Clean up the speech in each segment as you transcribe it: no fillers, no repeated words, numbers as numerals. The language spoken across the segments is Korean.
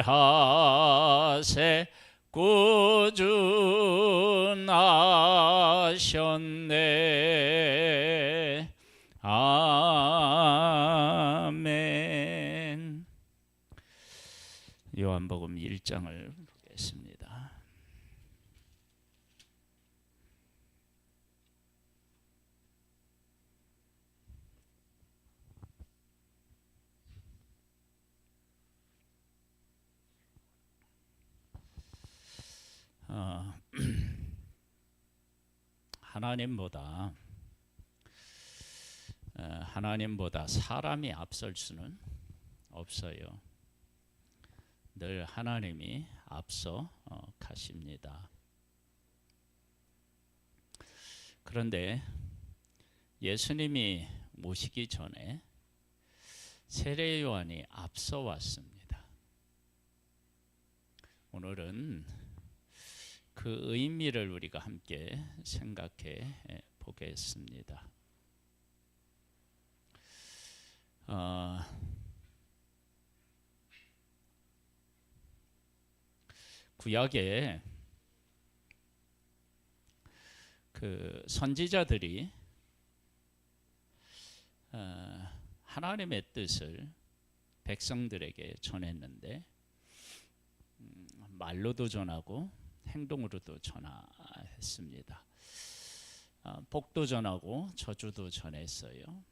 하세 구준하셨네. 아멘. 요한복음 1장을 보겠습니다. 하나님보다 사람이 앞설 수는 없어요. 늘 하나님이 앞서 가십니다. 그런데 예수님이 오시기 전에 세례 요한이 앞서 왔습니다. 오늘은 그 의미를 우리가 함께 생각해 보겠습니다. 구약에 그 선지자들이 하나님의 뜻을 백성들에게 전했는데 말로도 전하고 행동으로도 전했습니다. 복도 전하고 저주도 전했어요.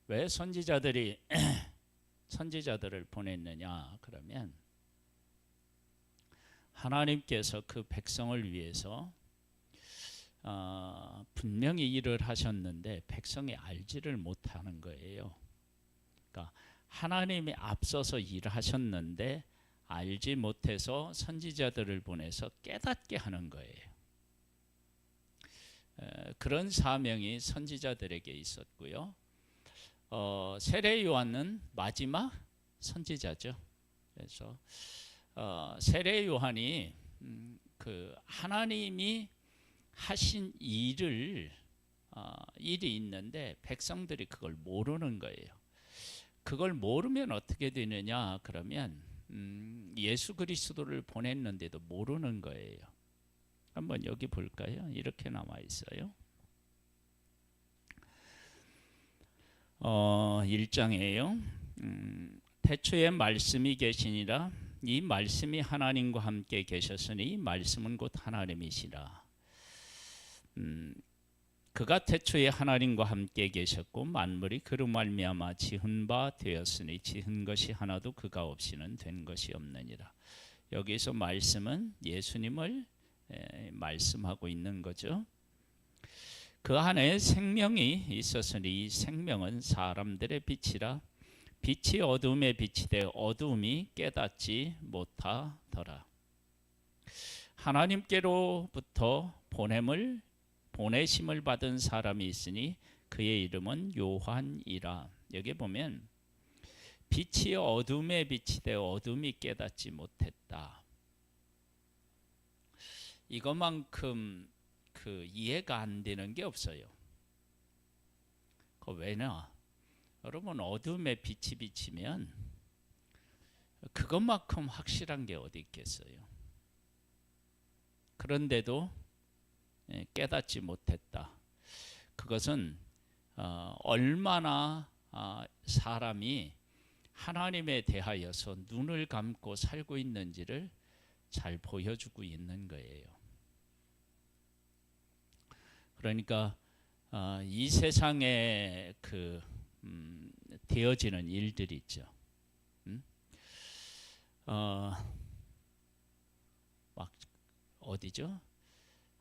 왜 선지자들을 보냈느냐? 그러면 하나님께서 그 백성을 위해서 분명히 일을 하셨는데 백성이 알지를 못하는 거예요. 그러니까 하나님이 앞서서 일하셨는데 알지 못해서 선지자들을 보내서 깨닫게 하는 거예요. 그런 사명이 선지자들에게 있었고요. 세례 요한은 마지막 선지자죠. 그래서 세례 요한이 그 하나님이 하신 일이 있는데 백성들이 그걸 모르는 거예요. 그걸 모르면 어떻게 되느냐? 그러면 예수 그리스도를 보냈는데도 모르는 거예요. 한번 여기 볼까요? 이렇게 나와 있어요. 1장이에요. 태초에 말씀이 계시니라. 이 말씀이 하나님과 함께 계셨으니 이 말씀은 곧 하나님이시라. 그가 태초에 하나님과 함께 계셨고 만물이 그로 말미암아 지은 바 되었으니 지은 것이 하나도 그가 없이는 된 것이 없느니라. 여기서 말씀은 예수님을 말씀하고 있는 거죠. 그 안에 생명이 있었으니 이 생명은 사람들의 빛이라. 빛이 어둠에 비치되 어둠이 깨닫지 못하더라. 하나님께로부터 보내심을 받은 사람이 있으니 그의 이름은 요한이라. 여기 보면 빛이 어둠에 비치되 어둠이 깨닫지 못했다. 이것만큼 이해가 안 되는 게 없어요. 왜냐? 여러분 어둠에 빛이 비치면 그것만큼 확실한 게 어디 있겠어요. 그런데도 깨닫지 못했다. 그것은 얼마나 사람이 하나님에 대하여서 눈을 감고 살고 있는지를 잘 보여주고 있는 거예요. 그러니까 이 세상에 되어지는 일들이 있죠. 막 어디죠?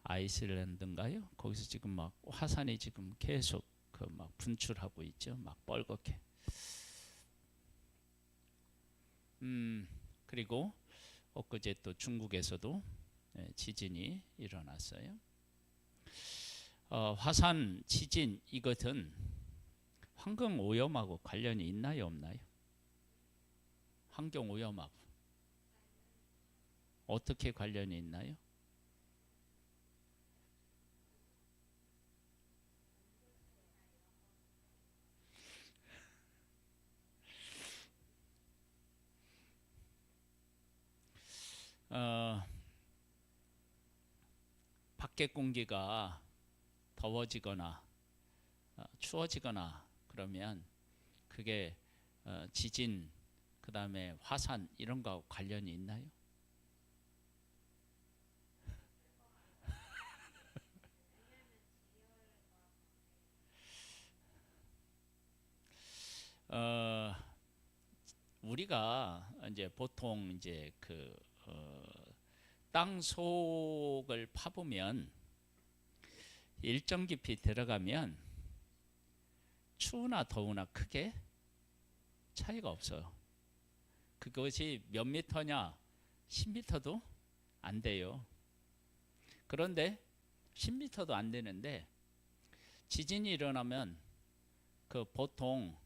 아이슬란드인가요? 거기서 지금 막 화산이 지금 계속 막 분출하고 있죠. 막 뻘겋게. 그리고 엊그제 또 중국에서도 지진이 일어났어요. 화산 지진 이것은 환경 오염하고 관련이 있나요, 없나요? 환경 오염하고 어떻게 관련이 있나요? 밖에 공기가 더워지거나 추워지거나 그러면 그게 지진, 그 다음에 화산 이런 거하고 관련이 있나요? 우리가 이제 보통 이제 땅 속을 파보면 일정 깊이 들어가면 추우나 더우나 크게 차이가 없어요. 그것이 몇 미터냐? 10미터도 안 돼요. 그런데 10미터도 안 되는데 지진이 일어나면 보통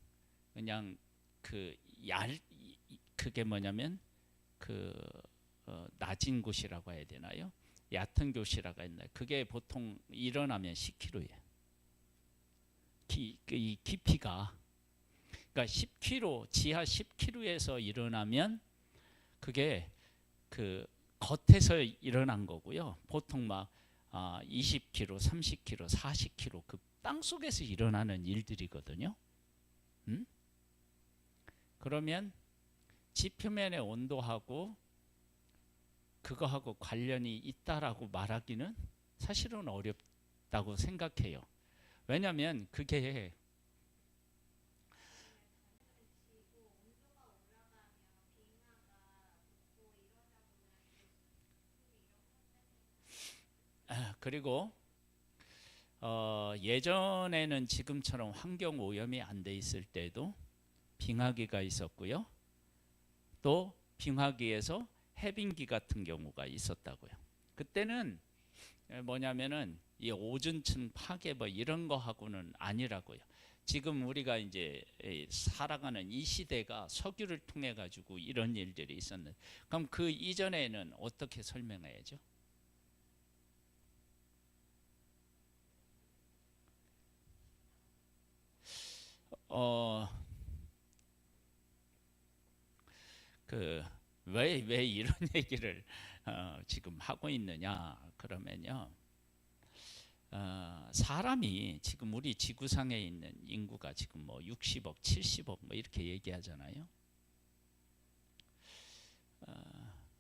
그냥 그게 뭐냐면 낮은 곳이라고 해야 되나요? 얕은 곳이라고 했나요? 그게 보통 일어나면 10km예요. 이 깊이가 그러니까 10km, 지하 10km에서 일어나면 그게 겉에서 일어난 거고요. 보통 막 20km, 30km, 40km 그 땅 속에서 일어나는 일들이거든요. 그러면 지표면의 온도하고 그거하고 관련이 있다라고 말하기는 사실은 어렵다고 생각해요. 왜냐하면 그게 그리고 예전에는 지금처럼 환경 오염이 안 돼 있을 때도 빙하기가 있었고요. 또 빙하기에서 해빙기 같은 경우가 있었다고요. 그때는 뭐냐면은 이 오존층 파괴 뭐 이런 거하고는 아니라고요. 지금 우리가 이제 살아가는 이 시대가 석유를 통해 가지고 이런 일들이 있었는데, 그럼 그 이전에는 어떻게 설명해야죠? 왜 이런 얘기를 지금 하고 있느냐 그러면요, 사람이 지금 우리 지구상에 있는 인구가 지금 뭐 60억, 70억 뭐 이렇게 얘기하잖아요.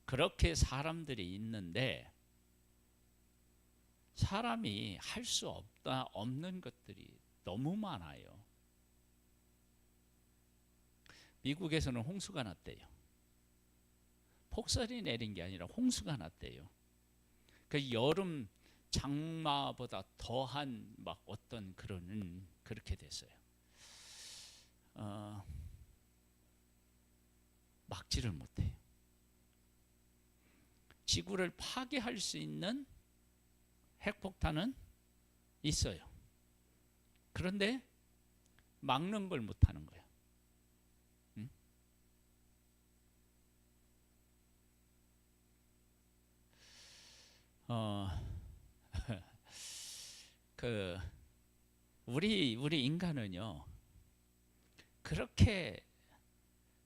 그렇게 사람들이 있는데 사람이 할 수 없는 것들이 너무 많아요. 미국에서는 홍수가 났대요. 폭설이 내린 게 아니라 홍수가 났대요. 그 여름 장마보다 더한 막 어떤 그렇게 됐어요. 막지를 못해요. 지구를 파괴할 수 있는 핵폭탄은 있어요. 그런데 막는 걸 못하는 거예요. 우리 인간은요, 그렇게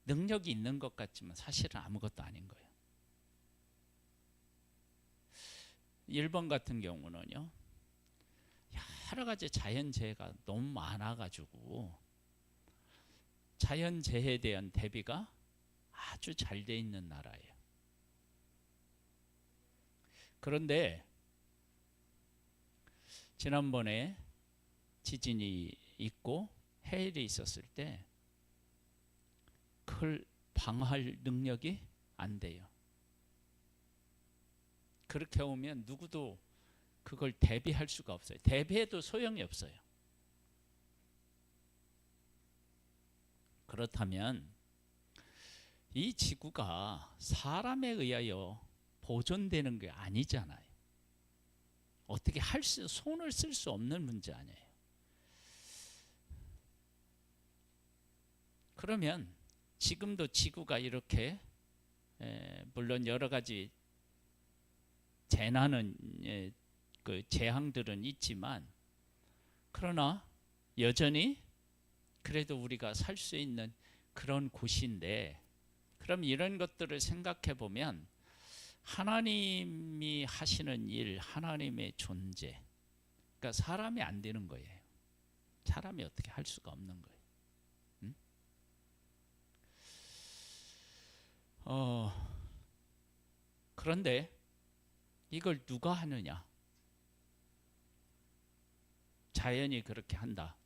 능력이 있는 것 같지만 사실은 아무것도 아닌 거예요. 일본 같은 경우는요, 여러 가지 자연재해가 너무 많아가지고 자연재해에 대한 대비가 아주 잘 돼 있는 나라예요. 그런데 지난번에 지진이 있고 해일이 있었을 때 그걸 방어할 능력이 안 돼요. 그렇게 오면 누구도 그걸 대비할 수가 없어요. 대비해도 소용이 없어요. 그렇다면 이 지구가 사람에 의하여 보존되는 게 아니잖아요. 어떻게 손을 쓸 수 없는 문제 아니에요. 그러면 지금도 지구가 이렇게 물론 여러 가지 재난은 재앙들은 있지만 그러나 여전히 그래도 우리가 살 수 있는 그런 곳인데, 그럼 이런 것들을 생각해 보면 하나님이 하시는 일, 하나님의 존재. 그러니까 사람이 안 되는 거예요. 사람이 어떻게 할 수가 없는 거예요. 응? 그런데 이걸 누가 하느냐? 자연이 그렇게 한다.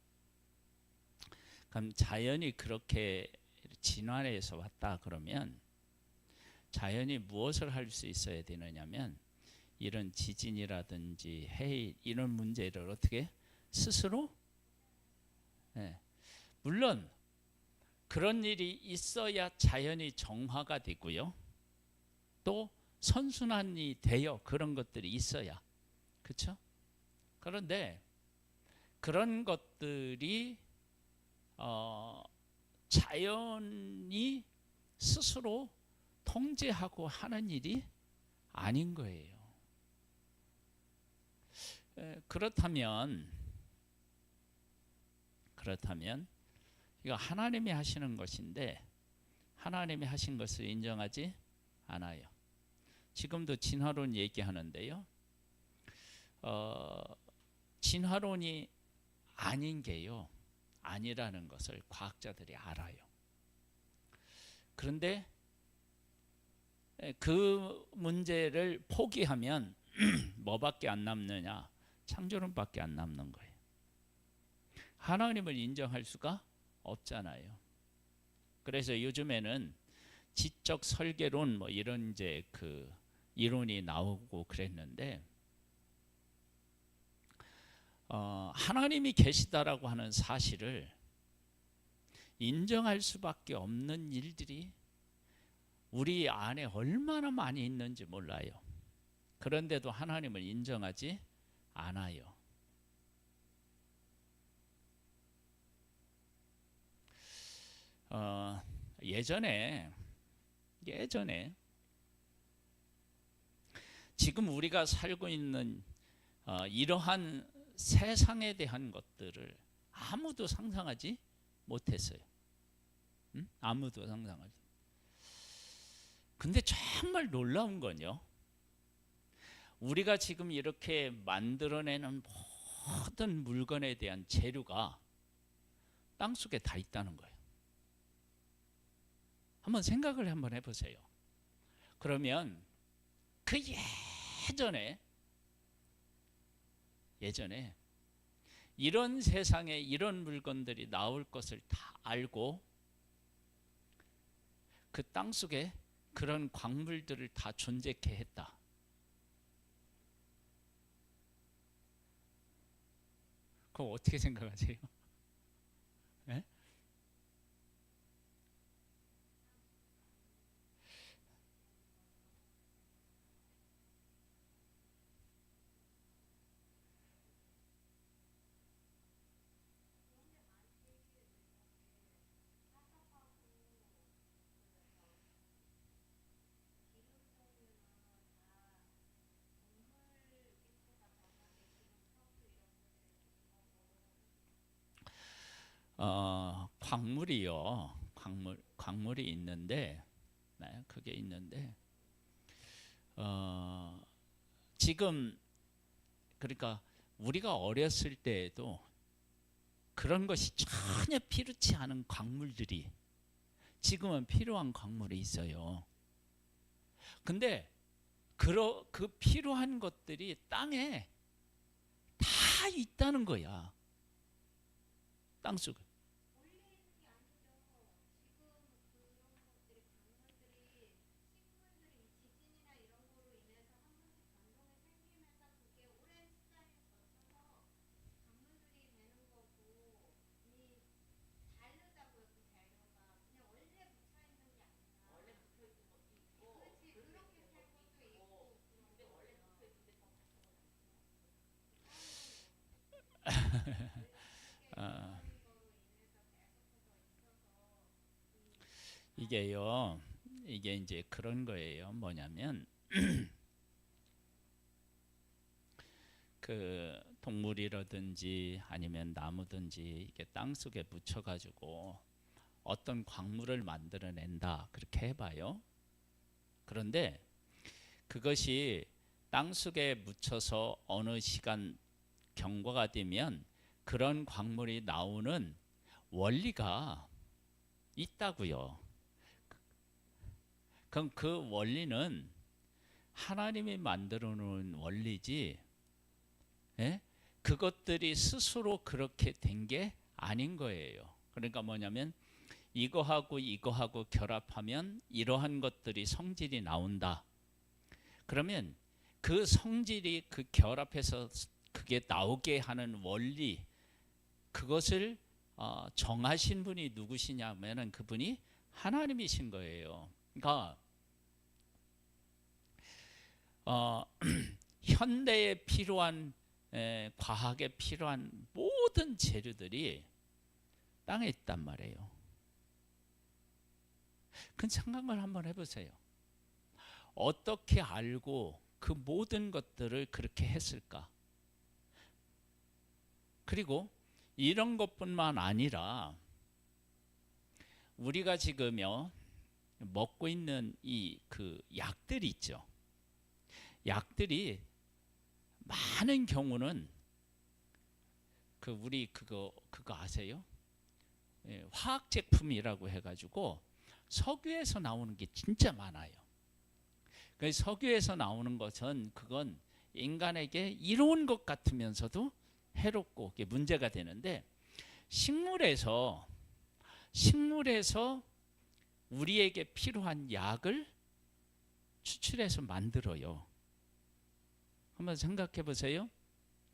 그럼 자연이 그렇게 진화해서 왔다 그러면 자연이 무엇을 할 수 있어야 되느냐면 이런 지진이라든지 해일 이런 문제를 어떻게 스스로 물론 그런 일이 있어야 자연이 정화가 되고요. 또 선순환이 되어 그런 것들이 있어야. 그렇죠? 그런데 그런 것들이 자연이 스스로 통제하고 하는 일이 아닌 거예요. 그렇다면 이거 하나님이 하시는 것인데 하나님이 하신 것을 인정하지 않아요. 지금도 진화론 얘기하는데요. 진화론이 아닌 게요. 아니라는 것을 과학자들이 알아요. 그런데 그 문제를 포기하면 뭐밖에 안 남느냐? 창조론밖에 안 남는 거예요. 하나님을 인정할 수가 없잖아요. 그래서 요즘에는 지적 설계론 뭐 이런 이제 그 이론이 나오고 그랬는데 하나님이 계시다라고 하는 사실을 인정할 수밖에 없는 일들이 우리 안에 얼마나 많이 있는지 몰라요. 그런데도 하나님을 인정하지 않아요. 예전에 지금 우리가 살고 있는 이러한 세상에 대한 것들을 아무도 상상하지 못했어요. 응? 아무도 상상하지. 근데 정말 놀라운 건요. 우리가 지금 이렇게 만들어내는 모든 물건에 대한 재료가 땅속에 다 있다는 거예요. 한번 생각을 한번 해보세요. 그러면 그 예전에 이런 세상에 이런 물건들이 나올 것을 다 알고 그 땅속에 그런 광물들을 다 존재케 했다. 그거 어떻게 생각하세요? 네? 광물이요. 광물이 있는데, 네, 그게 있는데, 지금 그러니까 우리가 어렸을 때에도 그런 것이 전혀 필요치 않은 광물들이 지금은 필요한 광물이 있어요. 근데 그 필요한 것들이 땅에 다 있다는 거야. 땅속에. 이게요. 이게 이제 그런 거예요. 뭐냐면 그 동물이라든지 아니면 나무든지 이게 땅 속에 묻혀 가지고 어떤 광물을 만들어낸다. 그렇게 해봐요. 그런데 그것이 땅속에 묻혀서 어느 시간 경과가 되면 그런 광물이 나오는 원리가 있다고요. 그럼 그 원리는 하나님이 만들어 놓은 원리지, 예? 그것들이 스스로 그렇게 된 게 아닌 거예요. 그러니까 뭐냐면 이거하고 이거하고 결합하면 이러한 것들이 성질이 나온다. 그러면 그 성질이 그 결합해서 그게 나오게 하는 원리, 그것을 정하신 분이 누구시냐면은 그분이 하나님이신 거예요. 그러니까 현대에 필요한 과학에 필요한 모든 재료들이 땅에 있단 말이에요. 그 생각을 한번 해보세요. 어떻게 알고 그 모든 것들을 그렇게 했을까? 그리고 이런 것뿐만 아니라 우리가 지금요 먹고 있는 이 그 약들이 있죠. 약들이 많은 경우는 그 우리 그거 아세요? 예, 화학 제품이라고 해가지고 석유에서 나오는 게 진짜 많아요. 그 석유에서 나오는 것은 그건 인간에게 이로운 것 같으면서도 해롭고 그게 문제가 되는데, 식물에서 우리에게 필요한 약을 추출해서 만들어요. 한번 생각해 보세요.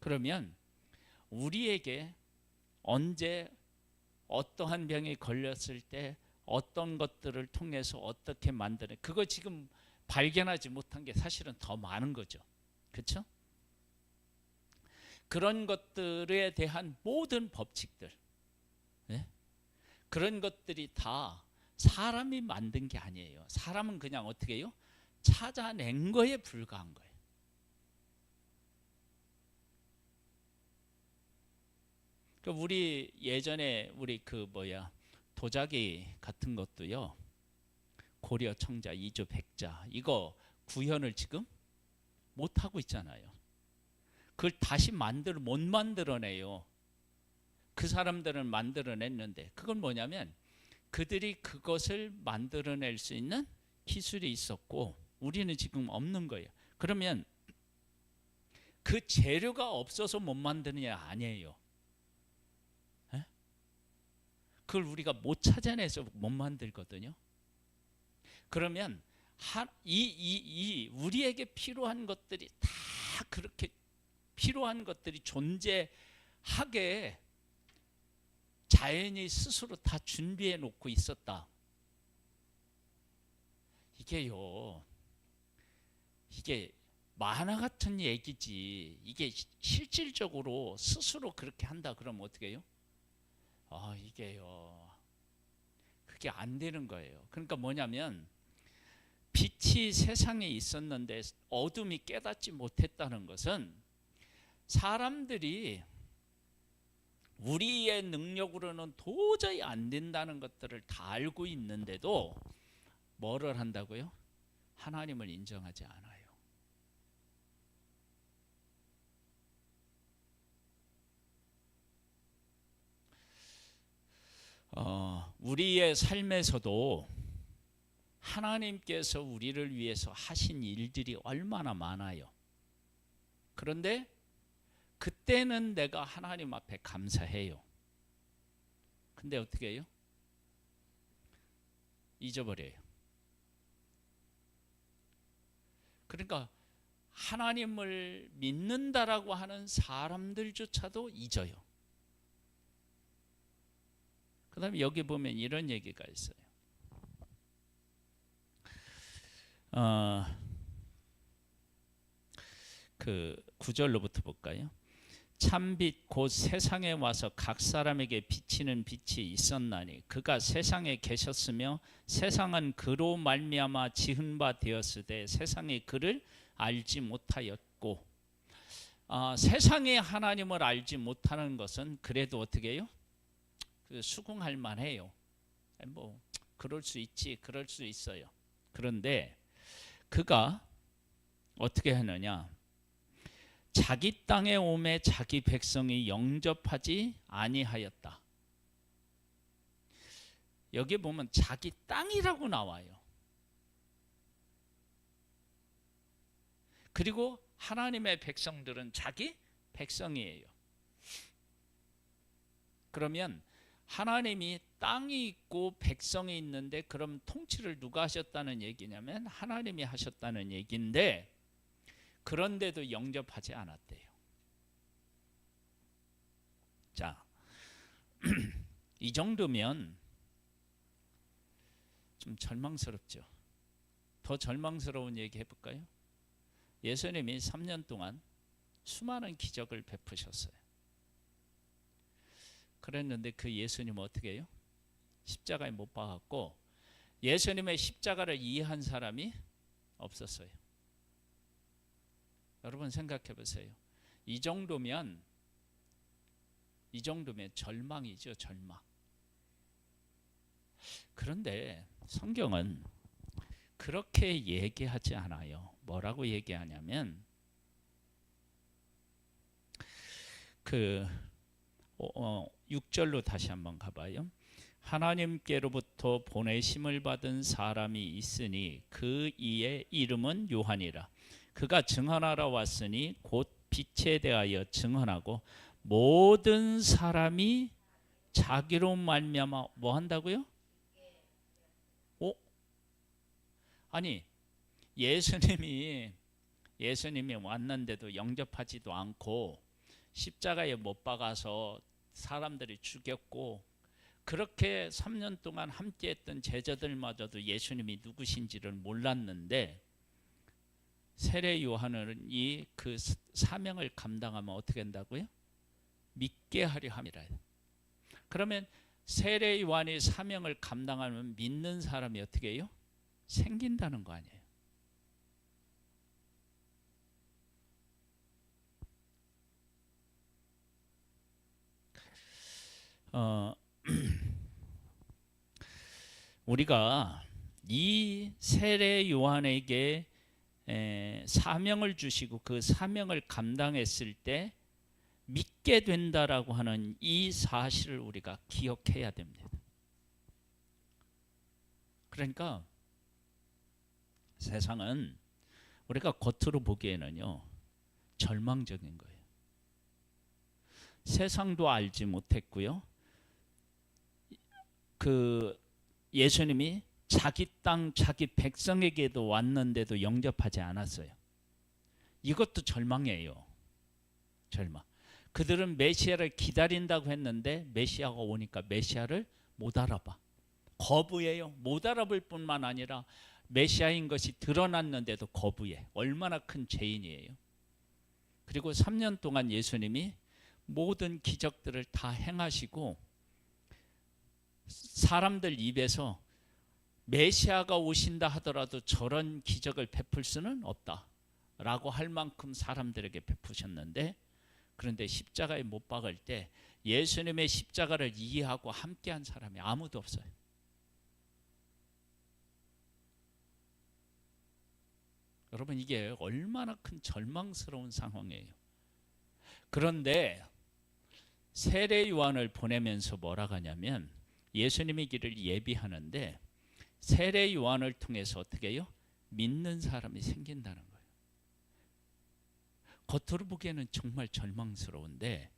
그러면 우리에게 언제 어떠한 병에 걸렸을 때 어떤 것들을 통해서 어떻게 만드는, 그거 지금 발견하지 못한 게 사실은 더 많은 거죠. 그렇죠? 그런 것들에 대한 모든 법칙들, 네? 그런 것들이 다 사람이 만든 게 아니에요. 사람은 그냥 어떻게 해요? 찾아낸 거에 불과한 거예요. 우리 예전에 우리 도자기 같은 것도요, 고려 청자, 이조 백자, 이거 구현을 지금 못 하고 있잖아요. 그걸 다시 못 만들어내요. 그 사람들은 만들어냈는데, 그건 뭐냐면 그들이 그것을 만들어낼 수 있는 기술이 있었고 우리는 지금 없는 거예요. 그러면 그 재료가 없어서 못 만드느냐? 아니에요. 에? 그걸 우리가 못 찾아내서 못 만들거든요. 그러면 우리에게 필요한 것들이 다 그렇게 필요한 것들이 존재하게 자연이 스스로 다 준비해 놓고 있었다. 이게 만화 같은 얘기지, 이게 실질적으로 스스로 그렇게 한다 그러면 어떻게 해요? 그게 안 되는 거예요. 그러니까 뭐냐면 빛이 세상에 있었는데 어둠이 깨닫지 못했다는 것은 사람들이 우리의 능력으로는 도저히 안 된다는 것들을 다 알고 있는데도 뭐를 한다고요? 하나님을 인정하지 않아요. 우리의 삶에서도 하나님께서 우리를 위해서 하신 일들이 얼마나 많아요. 그런데 그때는 내가 하나님 앞에 감사해요. 근데 어떻게 해요? 잊어버려요. 그러니까 하나님을 믿는다라고 하는 사람들조차도 잊어요. 그 다음에 여기 보면 이런 얘기가 있어요. 그 9절로부터 볼까요? 참빛 곧 세상에 와서 각 사람에게 비치는 빛이 있었나니 그가 세상에 계셨으며 세상은 그로 말미암아 지은 바 되었으되 세상이 그를 알지 못하였고, 세상이 하나님을 알지 못하는 것은 그래도 어떻게 해요? 수긍할 만해요. 그럴 수 있지, 그럴 수 있어요. 그런데 그가 어떻게 하느냐? 자기 땅에 오매 자기 백성이 영접하지 아니하였다. 여기 보면 자기 땅이라고 나와요. 그리고 하나님의 백성들은 자기 백성이에요. 그러면 하나님이 땅이 있고 백성이 있는데 그럼 통치를 누가 하셨다는 얘기냐면 하나님이 하셨다는 얘기인데, 그런데도 영접하지 않았대요. 자, 이 정도면 좀 절망스럽죠. 더 절망스러운 얘기 해볼까요? 예수님이 3년 동안 수많은 기적을 베푸셨어요. 그랬는데 그 예수님 어떻게 해요? 십자가에 못 박았고 예수님의 십자가를 이해한 사람이 없었어요. 여러분 생각해 보세요. 이 정도면 절망이죠, 절망. 그런데 성경은 그렇게 얘기하지 않아요. 뭐라고 얘기하냐면 6절로 다시 한번 가봐요. 하나님께로부터 보내심을 받은 사람이 있으니 그 이의 이름은 요한이라. 그가 증언하러 왔으니 곧 빛에 대하여 증언하고 모든 사람이 자기로 말미암아 뭐 한다고요? 아니 예수님이 왔는데도 영접하지도 않고 십자가에 못 박아서 사람들이 죽였고 그렇게 3년 동안 함께했던 제자들마저도 예수님이 누구신지를 몰랐는데 세례 요한이 그 사명을 감당하면 어떻게 한다고요? 믿게 하려 함이라. 그러면 세례 요한이 사명을 감당하면 믿는 사람이 어떻게 해요? 생긴다는 거 아니에요. 우리가 이 세례 요한에게 사명을 주시고 그 사명을 감당했을 때 믿게 된다라고 하는 이 사실을 우리가 기억해야 됩니다. 그러니까 세상은 우리가 겉으로 보기에는요 절망적인 거예요. 세상도 알지 못했고요. 그 예수님이 자기 땅 자기 백성에게도 왔는데도 영접하지 않았어요. 이것도 절망이에요. 절망. 그들은 메시아를 기다린다고 했는데 메시아가 오니까 메시아를 못 알아봐. 거부해요. 못 알아볼 뿐만 아니라 메시아인 것이 드러났는데도 거부해. 얼마나 큰 죄인이에요. 그리고 3년 동안 예수님이 모든 기적들을 다 행하시고 사람들 입에서 메시아가 오신다 하더라도 저런 기적을 베풀 수는 없다라고 할 만큼 사람들에게 베푸셨는데, 그런데 십자가에 못 박을 때 예수님의 십자가를 이해하고 함께한 사람이 아무도 없어요. 여러분 이게 얼마나 큰 절망스러운 상황이에요. 그런데 세례 요한을 보내면서 뭐라고 하냐면 예수님의 길을 예비하는데 세례 요한을 통해서 어떻게 해요? 믿는 사람이 생긴다는 거예요. 겉으로 보기에는 정말 절망스러운데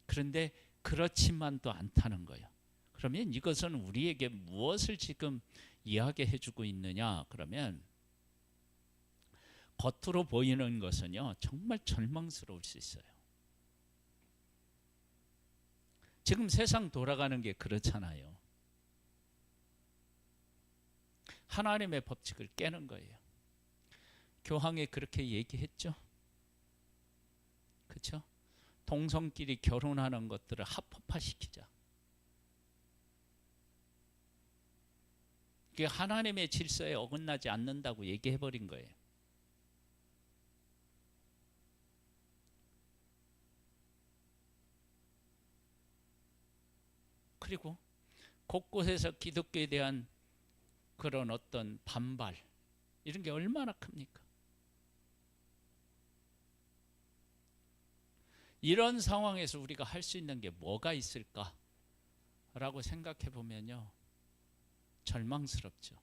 그런데 그렇지만도 않다는 거예요. 그러면 이것은 우리에게 무엇을 지금 이야기해 주고 있느냐? 그러면 겉으로 보이는 것은요 정말 절망스러울 수 있어요. 지금 세상 돌아가는 게 그렇잖아요. 하나님의 법칙을 깨는 거예요. 교황이 그렇게 얘기했죠. 그렇죠? 동성끼리 결혼하는 것들을 합법화시키자. 그게 하나님의 질서에 어긋나지 않는다고 얘기해버린 거예요. 그리고 곳곳에서 기독교에 대한 그런 어떤 반발 이런 게 얼마나 큽니까? 이런 상황에서 우리가 할 수 있는 게 뭐가 있을까라고 생각해 보면요, 절망스럽죠.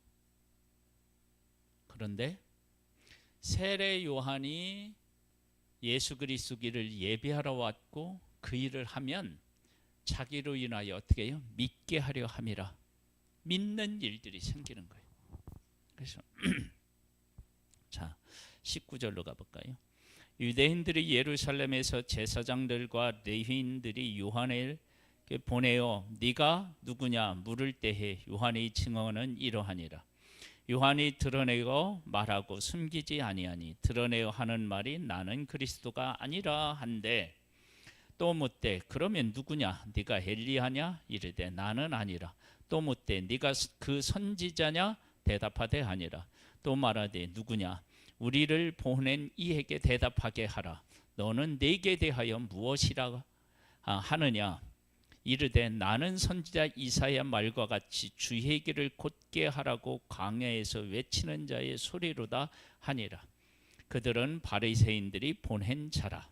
그런데 세례 요한이 예수 그리스도 길을 예비하러 왔고 그 일을 하면 자기로 인하여 어떻게 해요? 믿게 하려 함이라. 믿는 일들이 생기는 거예요. 그래서 자, 19절로 가볼까요? 유대인들이 예루살렘에서 제사장들과 레위인들이 요한을 보내어 네가 누구냐 물을 때에 요한의 증언은 이러하니라. 요한이 드러내고 말하고 숨기지 아니하니 드러내어 하는 말이 나는 그리스도가 아니라 한데, 또 묻되 그러면 누구냐? 네가 엘리야냐? 이르되 나는 아니라. 또 묻되 네가 그 선지자냐? 대답하되 아니라. 또 말하되 누구냐? 우리를 보낸 이에게 대답하게 하라. 너는 내게 대하여 무엇이라 하느냐? 이르되 나는 선지자 이사야 말과 같이 주의 길을 곧게 하라고 광야에서 외치는 자의 소리로다 하니라. 그들은 바리새인들이 보낸 자라.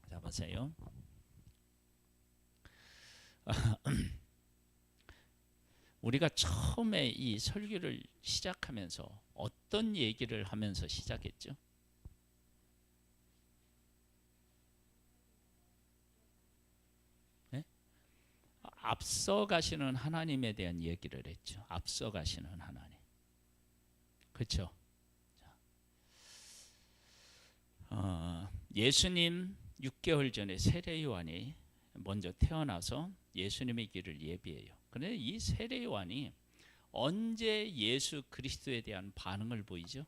자, 보세요. 우리가 처음에 이 설교를 시작하면서 어떤 얘기를 하면서 시작했죠? 네? 앞서가시는 하나님에 대한 얘기를 했죠. 앞서가시는 하나님. 그렇죠? 예수님 6개월 전에 세례 요한이 먼저 태어나서 예수님의 길을 예비해요. 그런데 이 세례 요한이 언제 예수 그리스도에 대한 반응을 보이죠?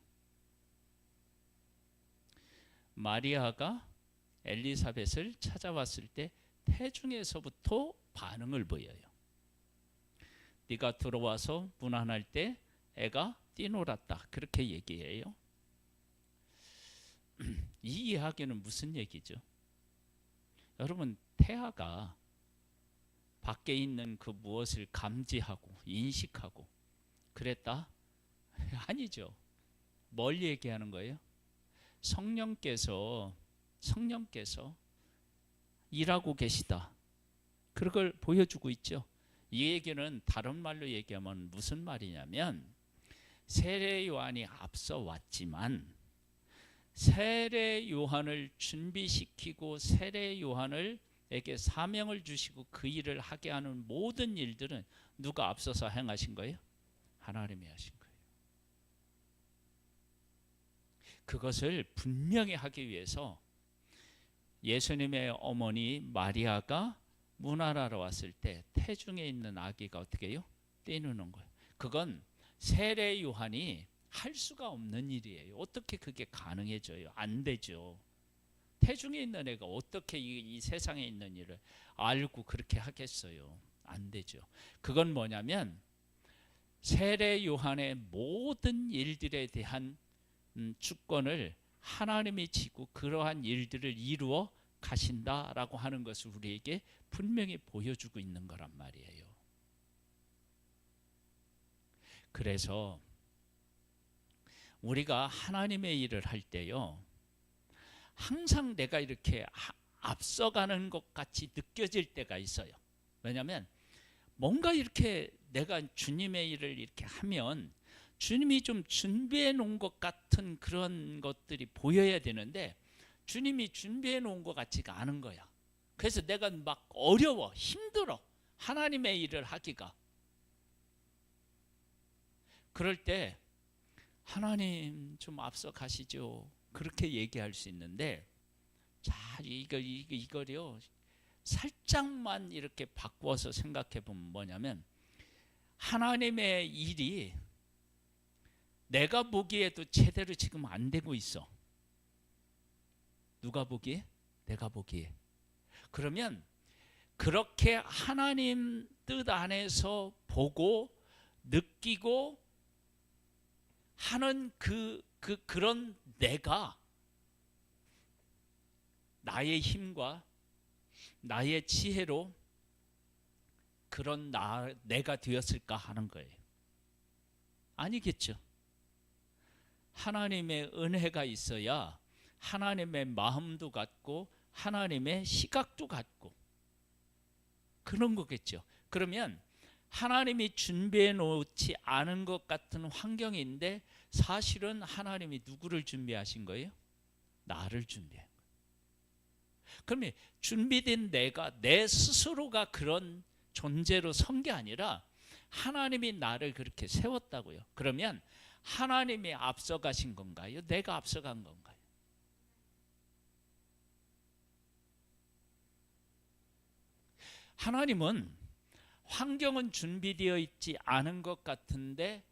마리아가 엘리사벳을 찾아왔을 때 태중에서부터 반응을 보여요. 네가 들어와서 문안할 때 애가 뛰놀았다, 그렇게 얘기해요. 이 이야기는 무슨 얘기죠? 여러분, 태아가 밖에 있는 그 무엇을 감지하고 인식하고 그랬다? 아니죠. 뭘 얘기하는 거예요? 성령께서 일하고 계시다, 그걸 보여주고 있죠. 이 얘기는 다른 말로 얘기하면 무슨 말이냐면, 세례 요한이 앞서 왔지만 세례 요한을 준비시키고 세례 요한에게 사명을 주시고 그 일을 하게 하는 모든 일들은 누가 앞서서 행하신 거예요? 하나님이 하신 거예요. 그것을 분명히 하기 위해서 예수님의 어머니 마리아가 문안하러 왔을 때 태중에 있는 아기가 어떻게 해요? 뛰노는 거예요. 그건 세례 요한이 할 수가 없는 일이에요. 어떻게 그게 가능해져요? 안 되죠. 태중에 있는 애가 어떻게 이 세상에 있는 일을 알고 그렇게 하겠어요? 안 되죠. 그건 뭐냐면 세례 요한의 모든 일들에 대한 주권을 하나님이 지고 그러한 일들을 이루어 가신다라고 하는 것을 우리에게 분명히 보여주고 있는 거란 말이에요. 그래서 우리가 하나님의 일을 할 때요, 항상 내가 이렇게 앞서가는 것 같이 느껴질 때가 있어요. 왜냐하면 뭔가 이렇게 내가 주님의 일을 이렇게 하면 주님이 좀 준비해 놓은 것 같은 그런 것들이 보여야 되는데 주님이 준비해 놓은 것 같지가 않은 거야. 그래서 내가 막 어려워, 힘들어, 하나님의 일을 하기가. 그럴 때 하나님 좀 앞서 가시죠, 그렇게 얘기할 수 있는데, 자, 이거요 살짝만 이렇게 바꿔서 생각해 보면 뭐냐면, 하나님의 일이 내가 보기에도 제대로 지금 안 되고 있어. 누가 보기에? 내가 보기에. 그러면 그렇게 하나님 뜻 안에서 보고 느끼고 하는 그런 내가 나의 힘과 나의 지혜로 그런 내가 되었을까 하는 거예요. 아니겠죠. 하나님의 은혜가 있어야 하나님의 마음도 같고 하나님의 시각도 같고 그런 거겠죠. 그러면 하나님이 준비해 놓지 않은 것 같은 환경인데 사실은 하나님이 누구를 준비하신 거예요? 나를 준비한 거예요. 그러면 준비된 내 스스로가 그런 존재로 선 게 아니라 하나님이 나를 그렇게 세웠다고요. 그러면 하나님이 앞서가신 건가요? 내가 앞서간 건가요? 하나님은 환경은 준비되어 있지 않은 것 같은데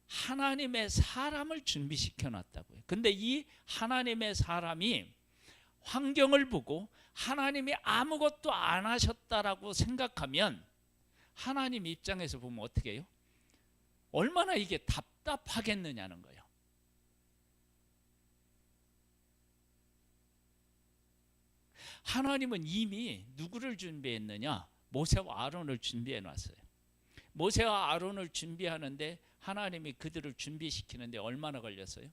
하나님의 사람을 준비시켜 놨다고요. 근데 이 하나님의 사람이 환경을 보고 하나님이 아무것도 안 하셨다라고 생각하면 하나님 입장에서 보면 어떻게 해요? 얼마나 이게 답답하겠느냐는 거예요. 하나님은 이미 누구를 준비했느냐? 모세와 아론을 준비해 놨어요. 모세와 아론을 준비하는데 하나님이 그들을 준비시키는데 얼마나 걸렸어요?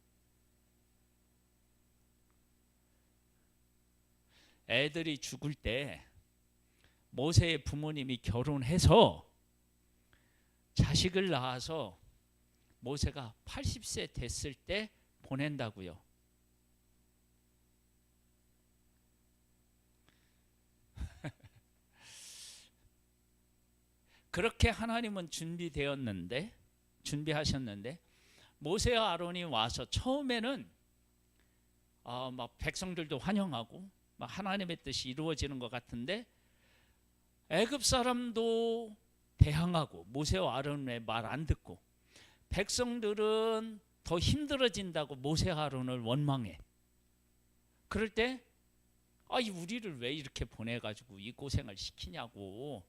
애들이 죽을 때 모세의 부모님이 결혼해서 자식을 낳아서 모세가 80세 됐을 때 보낸다고요. 그렇게 하나님은 준비하셨는데 모세와 아론이 와서 처음에는 막 백성들도 환영하고 막 하나님의 뜻이 이루어지는 것 같은데 애굽 사람도 대항하고 모세와 아론의 말 안 듣고 백성들은 더 힘들어진다고 모세와 아론을 원망해. 그럴 때 우리를 왜 이렇게 보내가지고 이 고생을 시키냐고.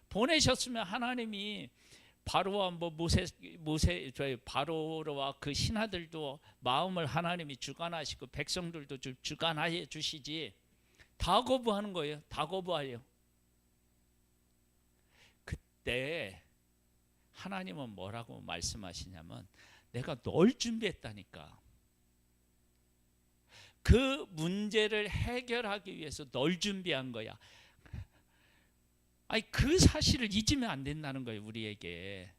보내셨으면 하나님이 바로와 바로와 그 신하들도 마음을 하나님이 주관하시고 백성들도 주관하여 주시지. 다 거부하는 거예요. 다 거부하려. 그때 하나님은 뭐라고 말씀하시냐면 내가 널 준비했다니까. 그 문제를 해결하기 위해서 널 준비한 거야. 그 사실을 잊으면 안 된다는 거예요, 우리에게.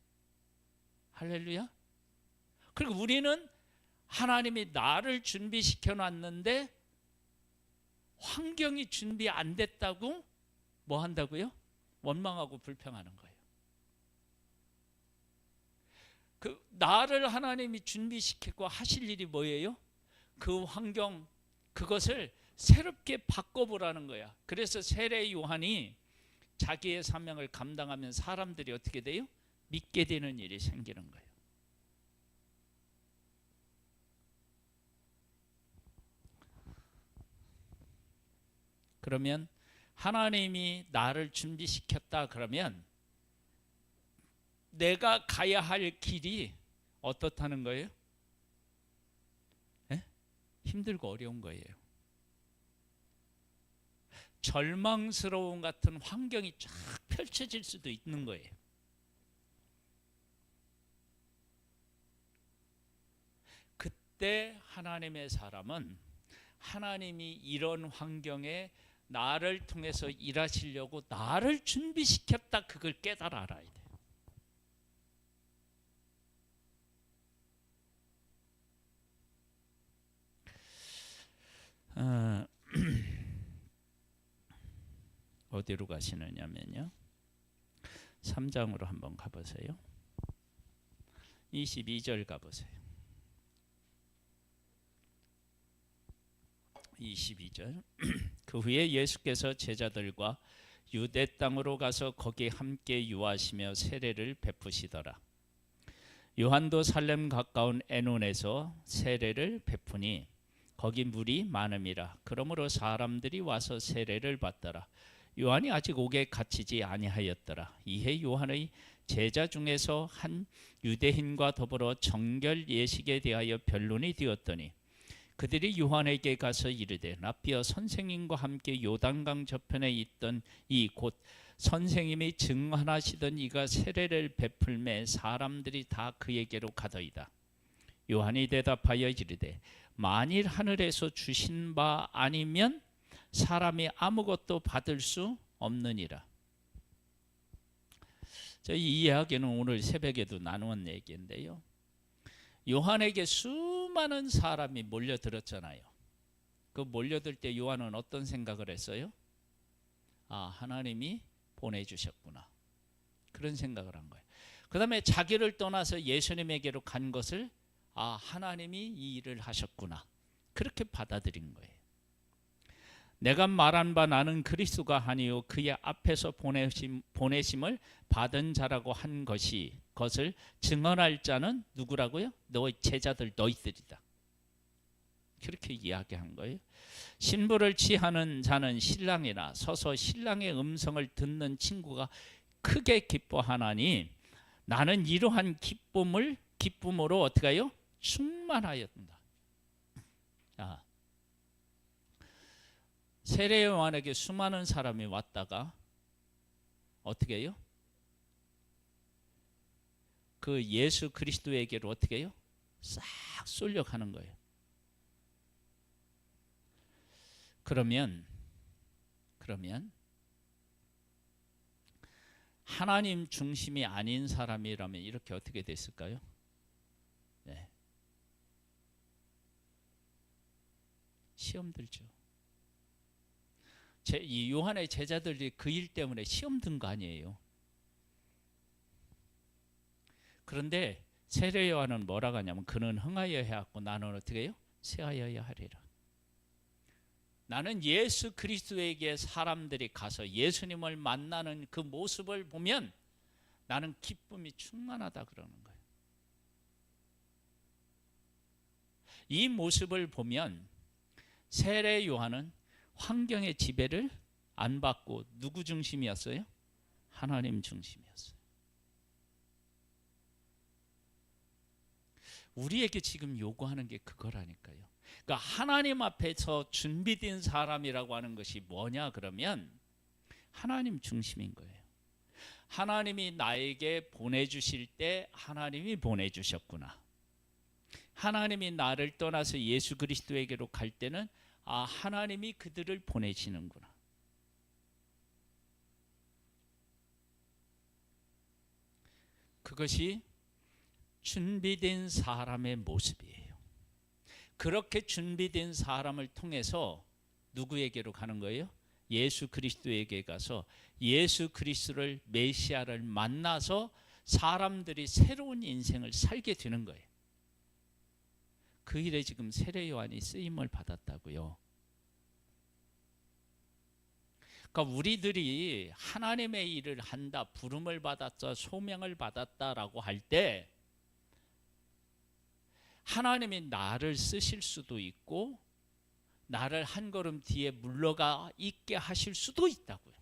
할렐루야. 그리고 우리는 하나님이 나를 준비시켜 놨는데 환경이 준비 안 됐다고 뭐 한다고요? 원망하고 불평하는 거예요. 나를 하나님이 준비시키고 하실 일이 뭐예요? 그 환경, 그것을 새롭게 바꿔보라는 거야. 그래서 세례 요한이 자기의 사명을 감당하면 사람들이 어떻게 돼요? 믿게 되는 일이 생기는 거예요. 그러면 하나님이 나를 준비시켰다 그러면 내가 가야 할 길이 어떻다는 거예요? 힘들고 어려운 거예요. 절망스러운 같은 환경이 쫙 펼쳐질 수도 있는 거예요. 그때 하나님의 사람은 하나님이 이런 환경에 나를 통해서 일하시려고 나를 준비시켰다, 그걸 깨달아 알아야 돼요. 어디로 가시느냐면요, 3장으로 한번 가보세요. 22절 가보세요. 22절. 그 후에 예수께서 제자들과 유대 땅으로 가서 거기 함께 유하시며 세례를 베푸시더라. 요한도 살렘 가까운 에논에서 세례를 베푸니 거기 물이 많음이라. 그러므로 사람들이 와서 세례를 받더라. 요한이 아직 옥에 갇히지 아니하였더라. 이에 요한의 제자 중에서 한 유대인과 더불어 정결 예식에 대하여 변론이 되었더니 그들이 요한에게 가서 이르되 라삐어, 선생님과 함께 요단강 저편에 있던 이 곧 선생님이 증언하시던 이가 세례를 베풀매 사람들이 다 그에게로 가더이다. 요한이 대답하여 이르되 만일 하늘에서 주신 바 아니면 사람이 아무것도 받을 수 없느니라. 이 이야기는 오늘 새벽에도 나누었 얘기인데요. 요한에게 수많은 사람이 몰려들었잖아요. 그 몰려들 때 요한은 어떤 생각을 했어요? 하나님이 보내주셨구나. 그런 생각을 한 거예요. 그 다음에 자기를 떠나서 예수님에게로 간 것을 하나님이 이 일을 하셨구나. 그렇게 받아들인 거예요. 내가 말한 바 나는 그리스도가 아니요 그의 앞에서 보내심을 받은 자라고 한 것을 증언할 자는 누구라고요? 너희 제자들 너희들이다. 그렇게 이야기한 거예요. 신부를 취하는 자는 신랑이나 서서 신랑의 음성을 듣는 친구가 크게 기뻐하나니 나는 이러한 기쁨으로 어떻게 해요? 충만하였다. 세례 요한에게 수많은 사람이 왔다가 어떻게 해요? 그 예수 그리스도에게로 어떻게 해요? 싹 쏠려가는 거예요. 그러면 하나님 중심이 아닌 사람이라면 이렇게 어떻게 됐을까요? 네. 시험 들죠. 이 요한의 제자들이 그 일 때문에 시험 든 거 아니에요. 그런데 세례 요한은 뭐라고 하냐면 그는 흥하여 해왔고 나는 어떻게 해요? 쇠하여야 하리라. 나는 예수 그리스도에게 사람들이 가서 예수님을 만나는 그 모습을 보면 나는 기쁨이 충만하다 그러는 거예요. 이 모습을 보면 세례 요한은 환경의 지배를 안 받고 누구 중심이었어요? 하나님 중심이었어요. 우리에게 지금 요구하는 게 그거라니까요. 그러니까 하나님 앞에서 준비된 사람이라고 하는 것이 뭐냐 그러면 하나님 중심인 거예요. 하나님이 나에게 보내주실 때 하나님이 보내주셨구나. 하나님이 나를 떠나서 예수 그리스도에게로 갈 때는 하나님이 그들을 보내시는구나. 그것이 준비된 사람의 모습이에요. 그렇게 준비된 사람을 통해서 누구에게로 가는 거예요? 예수 그리스도에게 가서 예수 그리스도를 메시아를 만나서 사람들이 새로운 인생을 살게 되는 거예요. 그 일에 지금 세례 요한이 쓰임을 받았다고요. 그러니까 우리들이 하나님의 일을 한다, 부름을 받았다, 소명을 받았다라고 할 때 하나님이 나를 쓰실 수도 있고 나를 한 걸음 뒤에 물러가 있게 하실 수도 있다고요.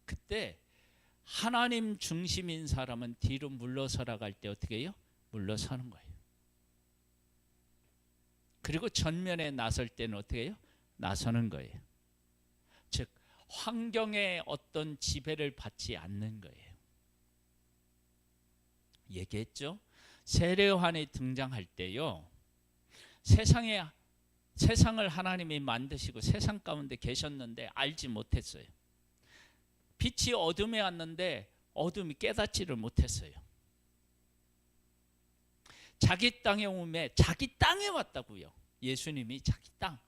그때 하나님 중심인 사람은 뒤로 물러서라 갈 때 어떻게 해요? 물러서는 거예요. 그리고 전면에 나설 때는 어떻게 해요? 나서는 거예요. 즉 환경의 어떤 지배를 받지 않는 거예요. 얘기했죠? 세례 요한이 등장할 때요. 세상을 하나님이 만드시고 세상 가운데 계셨는데 알지 못했어요. 빛이 어둠에 왔는데 어둠이 깨닫지를 못했어요. 자기 땅에 오매 자기 땅에 왔다고요. 예수님이 자기 땅,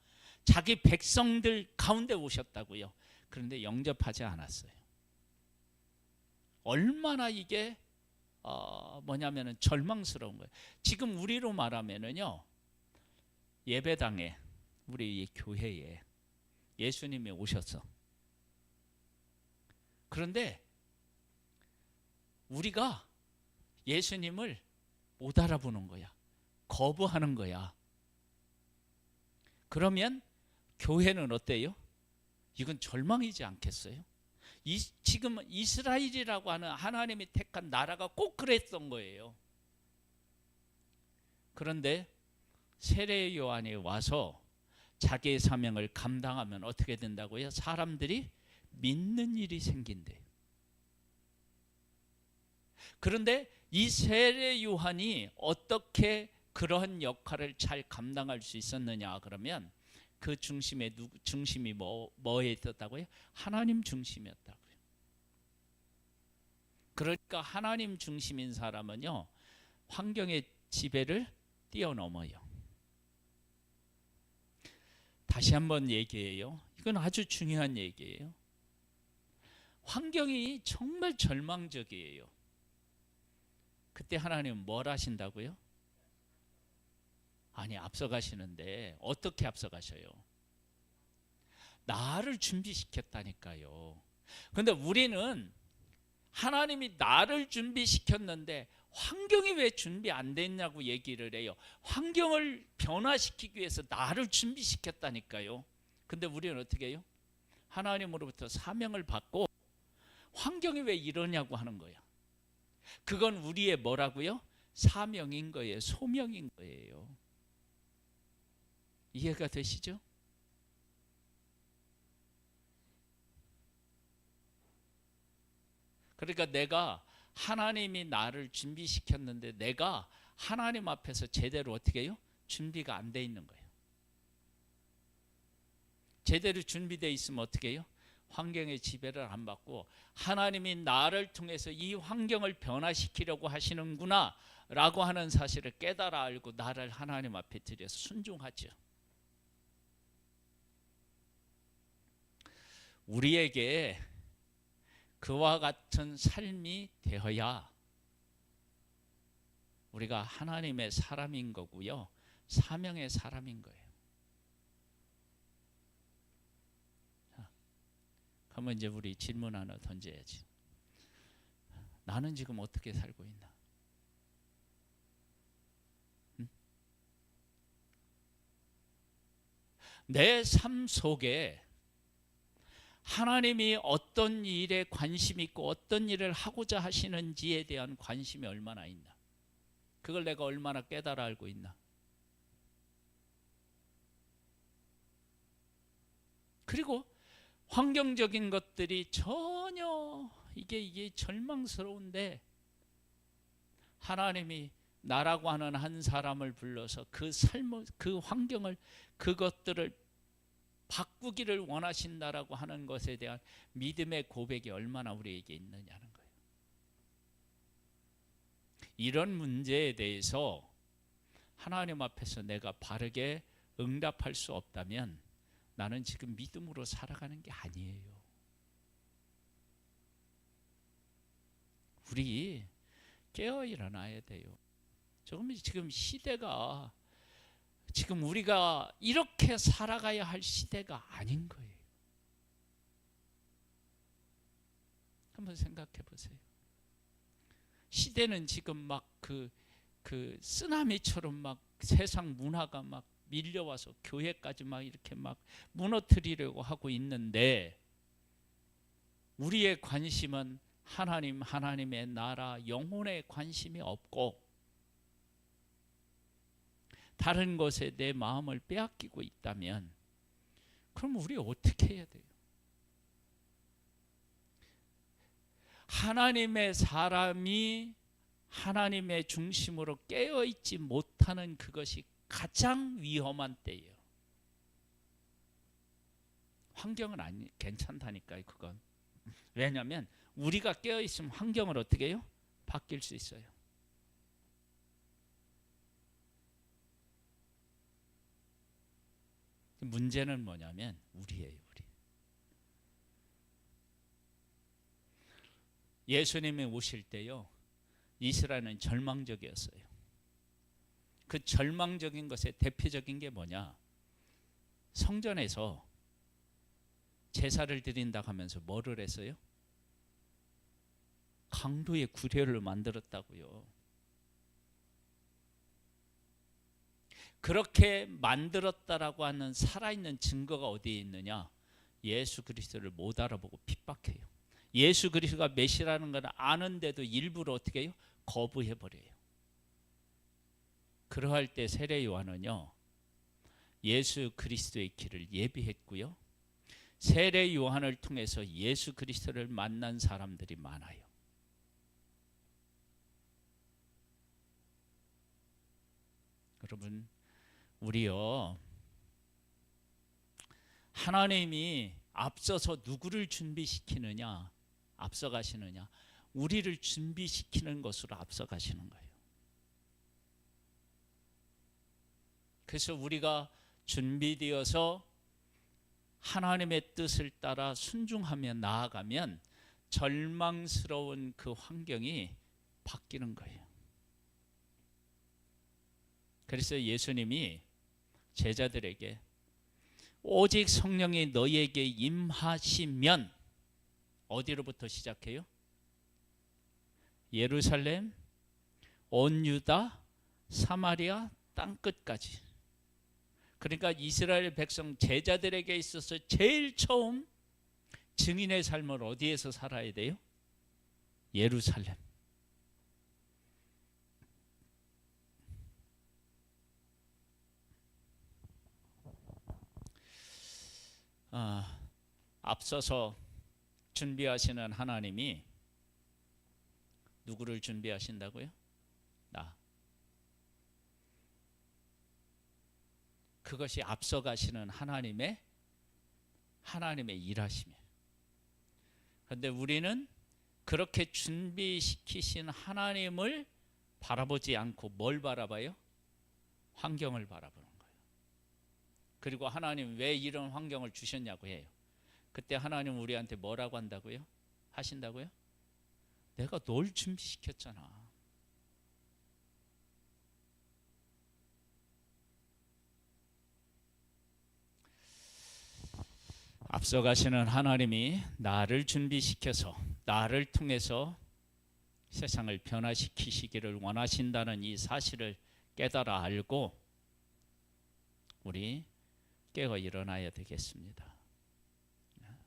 자기 백성들 가운데 오셨다고요. 그런데 영접하지 않았어요. 얼마나 이게 뭐냐면은 절망스러운 거예요. 지금 우리로 말하면은요, 예배당에 우리 교회에 예수님이 오셔서 그런데 우리가 예수님을 못 알아보는 거야. 거부하는 거야. 그러면 교회는 어때요? 이건 절망이지 않겠어요? 지금 이스라엘이라고 하는 하나님이 택한 나라가 꼭 그랬던 거예요. 그런데 세례 요한이 와서 자기의 사명을 감당하면 어떻게 된다고요? 사람들이 믿는 일이 생긴대요. 그런데 이 세례 요한이 어떻게 그러한 역할을 잘 감당할 수 있었느냐 그러면 그 중심이 뭐에 있었다고요? 하나님 중심이었다고요. 그러니까 하나님 중심인 사람은요, 환경의 지배를 뛰어넘어요. 다시 한번 얘기해요. 이건 아주 중요한 얘기예요. 환경이 정말 절망적이에요. 그때 하나님은 뭘 하신다고요? 아니, 앞서가시는데 어떻게 앞서가셔요? 나를 준비시켰다니까요. 그런데 우리는 하나님이 나를 준비시켰는데 환경이 왜 준비 안 됐냐고 얘기를 해요. 환경을 변화시키기 위해서 나를 준비시켰다니까요. 근데 우리는 어떻게 해요? 하나님으로부터 사명을 받고 환경이 왜 이러냐고 하는 거야. 그건 우리의 뭐라고요? 사명인 거예요. 소명인 거예요. 이해가 되시죠? 그러니까 내가 하나님이 나를 준비시켰는데 내가 하나님 앞에서 제대로 어떻게 해요? 준비가 안 돼 있는 거예요. 제대로 준비되어 있으면 어떻게 해요? 환경의 지배를 안 받고 하나님이 나를 통해서 이 환경을 변화시키려고 하시는구나 라고 하는 사실을 깨달아 알고 나를 하나님 앞에 드려서 순종하죠. 우리에게 그와 같은 삶이 되어야 우리가 하나님의 사람인 거고요, 사명의 사람인 거예요. 자, 그러면 이제 우리 질문 하나 던져야지. 나는 지금 어떻게 살고 있나? 응? 내 삶 속에 하나님이 어떤 일에 관심 있고 어떤 일을 하고자 하시는지에 대한 관심이 얼마나 있나? 그걸 내가 얼마나 깨달아 알고 있나? 그리고 환경적인 것들이 전혀 이게 절망스러운데 하나님이 나라고 하는 한 사람을 불러서 그 삶을, 그 환경을, 그것들을 바꾸기를 원하신다라고 하는 것에 대한 믿음의 고백이 얼마나 우리에게 있느냐는 거예요. 이런 문제에 대해서 하나님 앞에서 내가 바르게 응답할 수 없다면 나는 지금 믿음으로 살아가는 게 아니에요. 우리 깨어 일어나야 돼요. 지금 시대가 지금 우리가 이렇게 살아가야 할 시대가 아닌 거예요. 한번 생각해 보세요. 시대는 지금 막 그 쓰나미처럼 막 세상 문화가 막 밀려와서 교회까지 막 이렇게 막 무너뜨리려고 하고 있는데 우리의 관심은 하나님의 나라, 영혼에 관심이 없고 다른 것에 내 마음을 빼앗기고 있다면 그럼 우리 어떻게 해야 돼요? 하나님의 사람이 하나님의 중심으로 깨어있지 못하는 그것이 가장 위험한 때예요. 환경은 괜찮다니까요. 그건 왜냐하면 우리가 깨어있으면 환경을 어떻게 해요? 바뀔 수 있어요. 문제는 뭐냐면 우리예요. 우리. 예수님이 오실 때요, 이스라엘은 절망적이었어요. 그 절망적인 것의 대표적인 게 뭐냐? 성전에서 제사를 드린다 하면서 뭐를 했어요? 강도의 구례를 만들었다고요. 그렇게 만들었다라고 하는 살아있는 증거가 어디에 있느냐? 예수 그리스도를 못 알아보고 핍박해요. 예수 그리스도가 메시라는 걸 아는데도 일부러 어떻게 해요? 거부해버려요. 그러할 때 세례 요한은요, 예수 그리스도의 길을 예비했고요, 세례 요한을 통해서 예수 그리스도를 만난 사람들이 많아요. 여러분, 우리요, 하나님이 앞서서 누구를 준비시키느냐, 앞서가시느냐, 우리를 준비시키는 것으로 앞서가시는 거예요. 그래서 우리가 준비되어서 하나님의 뜻을 따라 순종하며 나아가면 절망스러운 그 환경이 바뀌는 거예요. 그래서 예수님이 제자들에게 오직 성령이 너희에게 임하시면, 어디로부터 시작해요? 예루살렘, 온 유다, 사마리아 땅끝까지. 그러니까 이스라엘 백성 제자들에게 있어서 제일 처음 증인의 삶을 어디에서 살아야 돼요? 예루살렘. 앞서서 준비하시는 하나님이 누구를 준비하신다고요? 나. 그것이 앞서가시는 하나님의 일하심이에요. 그런데 우리는 그렇게 준비시키신 하나님을 바라보지 않고 뭘 바라봐요? 환경을 바라보는 거예요. 그리고 하나님 왜 이런 환경을 주셨냐고 해요. 그때 하나님 우리한테 뭐라고 한다고요? 하신다고요? 내가 널 준비시켰잖아. 앞서가시는 하나님이 나를 준비시켜서 나를 통해서 세상을 변화시키시기를 원하신다는 이 사실을 깨달아 알고 우리 깨어 일어나야 되겠습니다.